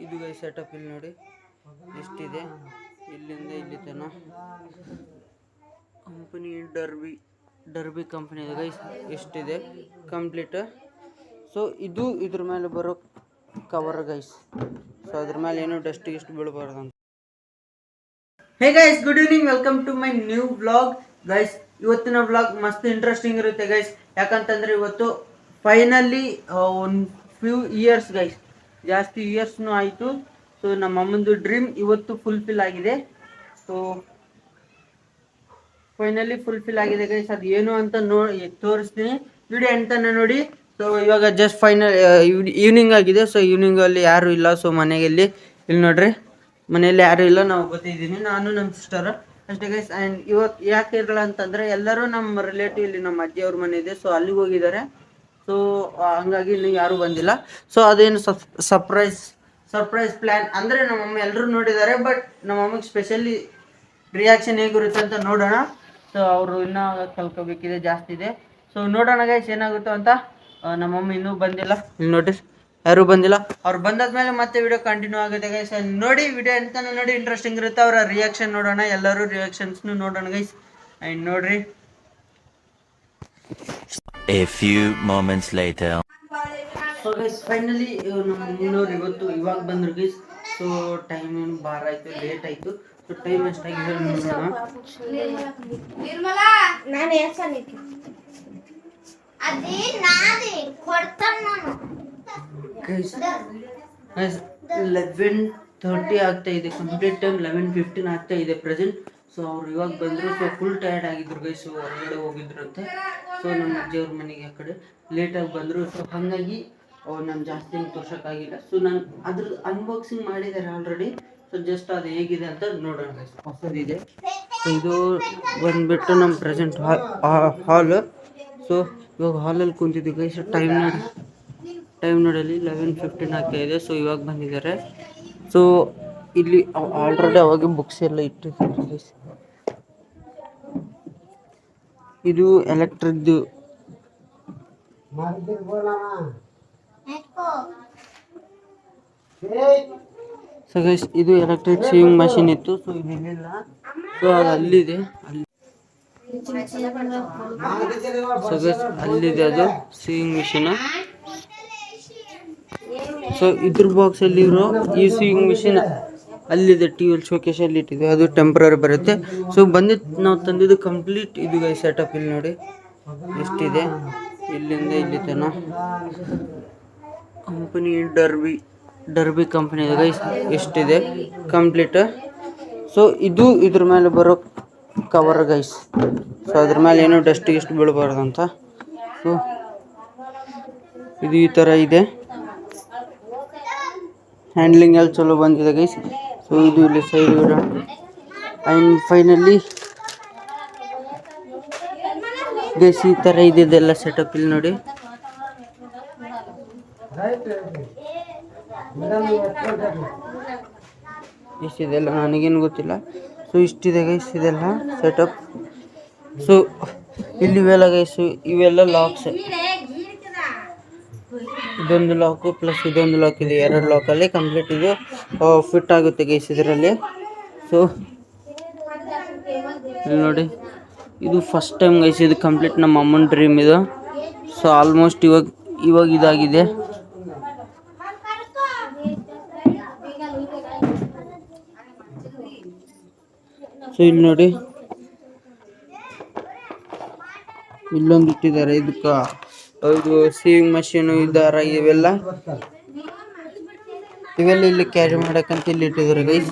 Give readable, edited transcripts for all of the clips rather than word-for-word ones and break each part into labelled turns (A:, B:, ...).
A: ಇದು guys setup ಇಲ್ಲಿ ನೋಡಿ ಎಷ್ಟಿದೆ, ಇಲ್ಲಿಂದ ಇಲ್ಲಿ ತನಕ ಕಂಪನಿ ಡರ್ಬಿ ಕಂಪನಿ ಇದೆ ಗೈಸ್. ಎಷ್ಟಿದೆ ಕಂಪ್ಲೀಟ್. ಸೊ ಇದು ಇದ್ರ ಮೇಲೆ ಬರೋ ಕವರ್ ಗೈಸ್. ಸೊ ಅದ್ರ ಮೇಲೆ ಏನೋ ಡಸ್ಟ್ ಗಿಸ್ಟ್ ಬೀಳಬಾರ್ದು ಅಂತ. Hey guys, good evening, welcome to my new vlog guys. ಇವತ್ತಿನ ವ್ಲಾಗ್ ಮಸ್ತ್ ಇಂಟ್ರೆಸ್ಟಿಂಗ್ ಇರುತ್ತೆ ಗೈಸ್. ಯಾಕಂತಂದ್ರೆ ಇವತ್ತು ಫೈನಲಿ ಒಂದು ಫ್ಯೂ ಇಯರ್ಸ್ ಗೈಸ್, ಜಾಸ್ತಿ ಇಯರ್ಸ್ನೂ ಆಯಿತು. ಸೊ ನಮ್ಮ ಅಮ್ಮಂದು ಡ್ರೀಮ್ ಇವತ್ತು ಫುಲ್ಫಿಲ್ ಆಗಿದೆ. ಸೊ ಫೈನಲಿ ಫುಲ್ಫಿಲ್ ಆಗಿದೆ ಗೈಸ್. ಅದು ಏನು ಅಂತ ತೋರಿಸ್ತೀನಿ, ವಿಡಿಯೋ ಎಂತನ ನೋಡಿ. ಸೊ ಇವಾಗ ಜಸ್ಟ್ ಫೈನಲ್ ಈವ್ನಿಂಗ್ ಆಗಿದೆ. ಸೊ ಈವ್ನಿಂಗಲ್ಲಿ ಯಾರೂ ಇಲ್ಲ. ಸೊ ಮನೆಗೆ ಇಲ್ಲಿ ನೋಡ್ರಿ, ಮನೆಯಲ್ಲಿ ಯಾರೂ ಇಲ್ಲ, ನಾವು ಗೊತ್ತಿದ್ದೀನಿ, ನಾನು ನಮ್ಮ ಸಿಸ್ಟರ್ ಅಷ್ಟೇ ಗೈಸ್. ಆ್ಯಂಡ್ ಇವತ್ತು ಯಾಕೆ ಇರಲ್ಲ ಅಂತಂದರೆ ಎಲ್ಲರೂ ನಮ್ಮ ರಿಲೇಟಿವ್ ಇಲ್ಲಿ ನಮ್ಮ ಅಜ್ಜಿಯವ್ರ ಮನೆ ಇದೆ, ಸೊ ಅಲ್ಲಿಗೆ ಹೋಗಿದ್ದಾರೆ. ಸೊ ಹಂಗಾಗಿ ಇನ್ನೂ ಯಾರೂ ಬಂದಿಲ್ಲ. ಸೊ ಅದೇನು ಸರ್ಪ್ರೈಸ್ ಪ್ಲ್ಯಾನ್ ಅಂದರೆ ನಮ್ಮಮ್ಮ ಎಲ್ಲರೂ ನೋಡಿದ್ದಾರೆ, ಬಟ್ ನಮ್ಮಮ್ಮಗೆ ಸ್ಪೆಷಲಿ ರಿಯಾಕ್ಷನ್ ಹೇಗಿರುತ್ತೆ ಅಂತ ನೋಡೋಣ. ಸೊ ಅವರು ಇನ್ನೂ ಕಲ್ಕೋಬೇಕಿದೆ, ಜಾಸ್ತಿ ಇದೆ. ಸೊ ನೋಡೋಣ ಗೈಸ್ ಏನಾಗುತ್ತೋ ಅಂತ. ನಮ್ಮಮ್ಮ ಇನ್ನೂ ಬಂದಿಲ್ಲ, ಇಲ್ಲಿ ನೋಡಿರಿ ಯಾರೂ ಬಂದಿಲ್ಲ. ಅವ್ರು ಬಂದಾದ್ಮೇಲೆ ಮತ್ತೆ ವಿಡಿಯೋ ಕಂಟಿನ್ಯೂ ಆಗುತ್ತೆ ಗೈಸ್. ನೋಡಿ ವಿಡಿಯೋ ಎಂತಾನು ನೋಡಿ, ಇಂಟ್ರೆಸ್ಟಿಂಗ್ ಇರುತ್ತೆ. ಅವರ ರಿಯಾಕ್ಷನ್ ನೋಡೋಣ, ಎಲ್ಲರೂ ರಿಯಾಕ್ಷನ್ಸ್ನು ನೋಡೋಣ ಗೈಸ್. ಆ್ಯಂಡ್ ನೋಡ್ರಿ.
B: A few moments later.
A: So guys finally ನಮ್ಮ ಮುನ್ನೋರು ಇವಾಗ ಬಂದ್ರು ಗೈಸ್. ಸೊ ಟೈಮ್ ಏನು ಬಾರ ಆಯಿತು, ಲೇಟ್ ಆಯಿತು. ಸೊ ಟೈಮ್ ಎಷ್ಟಾಗಿದೆ ನೋಡೋಣ. ಗೈಸ್ 11:30 ಆಗ್ತಾ ಇದೆ, ಕಂಪ್ಲೀಟ್ ಟೈಮ್ 11:15 ಆಗ್ತಾ ಇದೆ ಪ್ರೆಸೆಂಟ್. ಸೊ ಅವ್ರು ಇವಾಗ ಬಂದರು. ಸೊ ಫುಲ್ ಟಯರ್ಡ್ ಆಗಿದ್ರು ಗೈಸ್. ಸೊ ಹೊರಗಡೆ ಹೋಗಿದ್ರಂತೆ. ಸೊ ನಮ್ಮ ಅಜ್ಜಿಯವ್ರ ಮನೆಗೆ ಆ ಕಡೆ ಲೇಟಾಗಿ ಬಂದರು. ಸೊ ಹಾಗಾಗಿ ನಾನು ಜಾಸ್ತಿ ತೋರ್ಸೋಕ್ಕಾಗಿಲ್ಲ. ಸೊ ನಾನು ಅದ್ರ ಅನ್ಬಾಕ್ಸಿಂಗ್ ಮಾಡಿದ್ದಾರೆ ಆಲ್ರೆಡಿ. ಸೊ ಜಸ್ಟ್ ಅದು ಹೇಗಿದೆ ಅಂತ ನೋಡೋಣ ಗೈಸ್. ಹೊಸದಿದೆ. ಸೊ ಇದು ಬಂದುಬಿಟ್ಟು ನಮ್ಮ ಪ್ರೆಸೆಂಟ್ ಹಾಲ್. ಸೊ ಇವಾಗ ಹಾಲಲ್ಲಿ ಕುಂತಿದ್ವಿ ಗೈಸ್. ಟೈಮ್ ನೋಡಲಿ 11:15 ಆಗ್ತಾ ಇದೆ. ಸೊ ಇವಾಗ ಬಂದಿದ್ದಾರೆ. ಸೊ ಇಲ್ಲಿ ಆಲ್ರೆಡಿ ಅವಾಗ ಬುಕ್ಸ್ ಎಲ್ಲ ಇಟ್ಟಿರ್ತಾರೆ ಗೈಸ್. ಇದು ಎಲೆಕ್ಟ್ರಿಕ್ದು. ಸೊ ಗೈಸ್ ಇದು ಎಲೆಕ್ಟ್ರಿಕ್ ಸೀವಿಂಗ್ ಮಷಿನ್ ಇತ್ತು. ಸೊ ಇದಿಲ್ಲ, ಸೊ ಅದು ಅಲ್ಲಿದೆ. ಸೊ ಗೈಸ್ ಅಲ್ಲಿದೆ ಅದು ಸೀವಿಂಗ್ ಮಿಷಿನ್. ಸೊ ಇದ್ರ ಬಾಕ್ಸಲ್ಲಿ ಇರೋ ಈ ಸೀವಿಂಗ್ ಮಿಷಿನ್ ಅಲ್ಲಿದೆ, ಟಿವಿಯಲ್ಲಿ ಶೋಕೇಶಲ್ಲಿ ಇಟ್ಟಿದೆ. ಅದು ಟೆಂಪ್ರರಿ ಬರುತ್ತೆ. ಸೊ ಬಂದಿದ್ದು ನಾವು ತಂದಿದ್ದು ಕಂಪ್ಲೀಟ್ ಇದು ಗೈಸ್ ಸೆಟಪ್. ಇಲ್ಲಿ ನೋಡಿ ಎಷ್ಟಿದೆ, ಇಲ್ಲಿಂದ ಇಲ್ಲಿ ತನಕ ಕಂಪನಿ ಡರ್ಬಿ ಕಂಪನಿ ಇದೆ ಗೈಸ್. ಎಷ್ಟಿದೆ ಕಂಪ್ಲೀಟ್. ಸೊ ಇದು ಇದ್ರ ಮೇಲೆ ಬರೋ ಕವರ್ ಗೈಸ್. ಸೊ ಅದ್ರ ಮೇಲೆ ಏನೋ ಡಸ್ಟ್ ಗಿಸ್ಟ್ ಬೀಳಬಾರ್ದು ಅಂತ. ಸೊ ಇದು ಈ ಥರ ಇದೆ. ಹ್ಯಾಂಡ್ಲಿಂಗ್ ಎಲ್ಲ ಚಲೋ ಬಂದಿದೆ ಗೈಸ್. ಸೊ ಇದು ಇಲ್ಲಿ ಸೈಡ್ ಇರೋ. ಆ್ಯಂಡ್ ಫೈನಲಿ ಗೈಸ್ ಈ ಥರ ಇದೆಲ್ಲ ಸೆಟಪ್. ಇಲ್ಲಿ ನೋಡಿ ಇಷ್ಟಿದೆಲ್ಲ, ನನಗೇನು ಗೊತ್ತಿಲ್ಲ. ಸೊ ಇಷ್ಟಿದೆ ಗೈಸ್ ಇದೆಲ್ಲ ಸೆಟಪ್. ಸೊ ಇಲ್ಲಿವೆಲ್ಲ ಗೈಸ್, ಇವೆಲ್ಲ ಲಾಕ್ಸ್. ಇದೊಂದು ಲಾಕು ಪ್ಲಸ್ ಇದೊಂದು ಲಾಕ್ ಇದೆ. 2 ಲಾಕಲ್ಲಿ ಕಂಪ್ಲೀಟ್ ಇದು ಫಿಟ್ ಆಗುತ್ತೆ ಗೈಸ್ ಇದರಲ್ಲಿ. ಸೊ ಇಲ್ಲಿ ನೋಡಿ, ಇದು ಫಸ್ಟ್ ಟೈಮ್ ಗೈಸ್. ಇದು ಕಂಪ್ಲೀಟ್ ನಮ್ಮ ಅಮ್ಮನ ಡ್ರೀಮ್ ಇದು. ಸೊ ಆಲ್ಮೋಸ್ಟ್ ಇವಾಗ ಇದಾಗಿದೆ. ಸೊ ಇಲ್ಲಿ ನೋಡಿ, ಇಲ್ಲೊಂದು ಇಟ್ಟಿದ್ದಾರೆ. ಇದಕ್ಕೆ ಇದು ಸೀವಿಂಗ್ ಮಷೀನು, ಇದಾರ ಇವೆಲ್ಲ ಇಲ್ಲಿ ಕ್ಯಾರಿ ಮಾಡೋಕ್ಕಂತ ಇಲ್ಲಿ ಇಟ್ಟಿದ್ದಾರೆ ಗೈಸ್.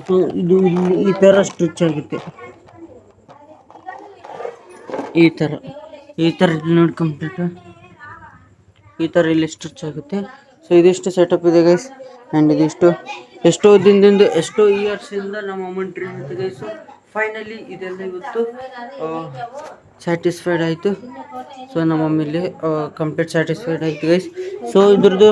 A: ಸೊ ಇದು ಇಲ್ಲಿ ಈ ಥರ ಸ್ಟಿಚ್ ಆಗುತ್ತೆ. ಈ ಥರ ನೋಡಿ ಕಂಪ್ಲೀಟ್ ಈ ಥರ ಇಲ್ಲಿ ಸ್ಟಿಚ್ ಆಗುತ್ತೆ. ಸೊ ಇದಿಷ್ಟು ಸೆಟಪ್ ಇದೆ ಗೈಸ್. ಆ್ಯಂಡ್ ಇದಿಷ್ಟು ಎಷ್ಟೋ ದಿನದಿಂದ, ಎಷ್ಟೋ ಇಯರ್ಸಿಂದ ನಮ್ಮ ಅಮ್ಮನ ಡ್ರೀಮ್ ಇತ್ತು ಗೈಸ್. ಫೈನಲಿ ಇದೆಲ್ಲ ಇವತ್ತು ಸ್ಯಾಟಿಸ್ಫೈಡ್ ಆಯಿತು. ಸೊ ನಮ್ಮ ಮಮ್ಮಿಲಿ ಕಂಪ್ಲೀಟ್ ಸ್ಯಾಟಿಸ್ಫೈಡ್ ಆಯಿತು ಗೈಸ್. ಸೊ ಇದ್ರದ್ದು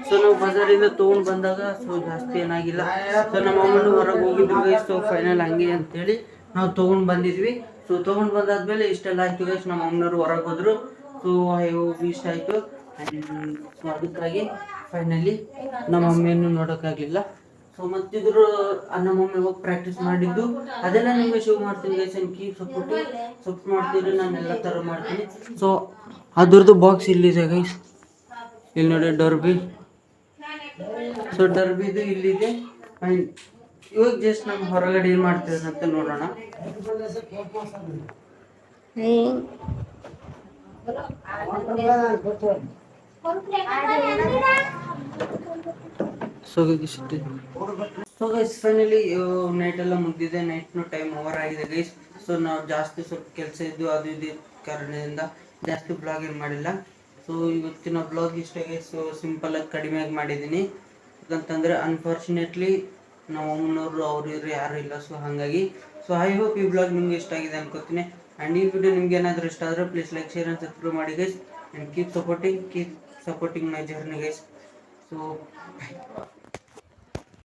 A: ಸೊ ನಾವು ಬಜಾರಿಂದ ತೊಗೊಂಡು ಬಂದಾಗ ಸೊ ಜಾಸ್ತಿ ಏನಾಗಿಲ್ಲ. ಸೊ ನಮ್ಮ ಅಮ್ಮನೂ ಹೊರಗೆ ಹೋಗಿದ್ರು ಗೈಸ್. ಸೊ ಫೈನಲ್ ಹಂಗೆ ಅಂತೇಳಿ ನಾವು ತೊಗೊಂಡು ಬಂದಿದ್ವಿ. ಸೊ ತೊಗೊಂಡು ಬಂದಾದ್ಮೇಲೆ ಇಷ್ಟೆಲ್ಲ ಆಯಿತು ಗೈಸ್. ನಮ್ಮ ಅಮ್ಮನವರು ಹೊರಗೆ ಹೋದರು. ಸೊ ಇಷ್ಟ ಆಯಿತು. ಸೊ ಅದಕ್ಕಾಗಿ ಫೈನಲಿ ನಮ್ಮ ಮಮ್ಮಿಯನ್ನು ನೋಡೋಕ್ಕಾಗಲಿಲ್ಲ. ಸೊ ಮತ್ತಿದ್ರು ನಮ್ಮ ಮಮ್ಮಿ ಹೋಗಿ ಪ್ರಾಕ್ಟೀಸ್ ಮಾಡಿದ್ದು ಅದೆಲ್ಲ ನಿಮಗೆ ಶೋ ಮಾಡ್ತೀನಿ ಗೈಸ್. ಕೀಪ್ ಸಪೋರ್ಟ್ ಮಾಡ್ತೀರಿ, ನಾನು ಎಲ್ಲ ಥರ ಮಾಡ್ತೀನಿ. ಸೊ ಅದ್ರದ್ದು ಬಾಕ್ಸ್ ಇಲ್ಲಿದೆ ಗೈಸ್, ಇಲ್ಲಿ ನೋಡಿ ಡರ್ಬಿ. ಸೊ ಡರ್ಬಿದು ಇಲ್ಲಿದೆ. ಆ್ಯಂಡ್ ಇವಾಗ ಜಸ್ಟ್ ನಮ್ಮ ಹೊರಗಡೆ ಏನು ಮಾಡ್ತಿದ್ದಾರೆ ಅಂತ ನೋಡೋಣ. ಸೊ ಗೈಸ್ ಫೈನಲಿ ನೈಟ್ ಎಲ್ಲ ಮುಗಿದಿದೆ, ನೈಟ್ನು ಟೈಮ್ ಓವರ್ ಆಗಿದೆ ಗೈಸ್. ಸೊ ನಾವು ಜಾಸ್ತಿ ಸ್ವಲ್ಪ ಕೆಲಸ ಇದ್ದು ಅದು ಇದು ಕಾರಣದಿಂದ ಜಾಸ್ತಿ ಬ್ಲಾಗ್ ಏನು ಮಾಡಿಲ್ಲ. ಸೊ ಇವತ್ತಿನ ಬ್ಲಾಗ್ ಇಷ್ಟ ಗೈಸ್. ಸೊ ಸಿಂಪಲಾಗಿ ಕಡಿಮೆಯಾಗಿ ಮಾಡಿದ್ದೀನಿ, ಯಾಕಂತಂದರೆ ಅನ್ಫಾರ್ಚುನೇಟ್ಲಿ ನಮ್ಮ ಅಮ್ಮನವರು ಅವ್ರು ಇವರು ಯಾರು ಇಲ್ಲ. ಸೊ ಹಾಗಾಗಿ ಸೊ ಐ ಹೋಪ್ ಈ ಬ್ಲಾಗ್ ನಿಮ್ಗೆ ಇಷ್ಟ ಆಗಿದೆ ಅನ್ಕೋತೀನಿ. ಆ್ಯಂಡ್ ಈ ವಿಡಿಯೋ ನಿಮ್ಗೆ ಏನಾದರೂ ಇಷ್ಟ ಆದರೆ please like, share and subscribe ಮಾಡಿ guys. And keep supporting my journey guys. So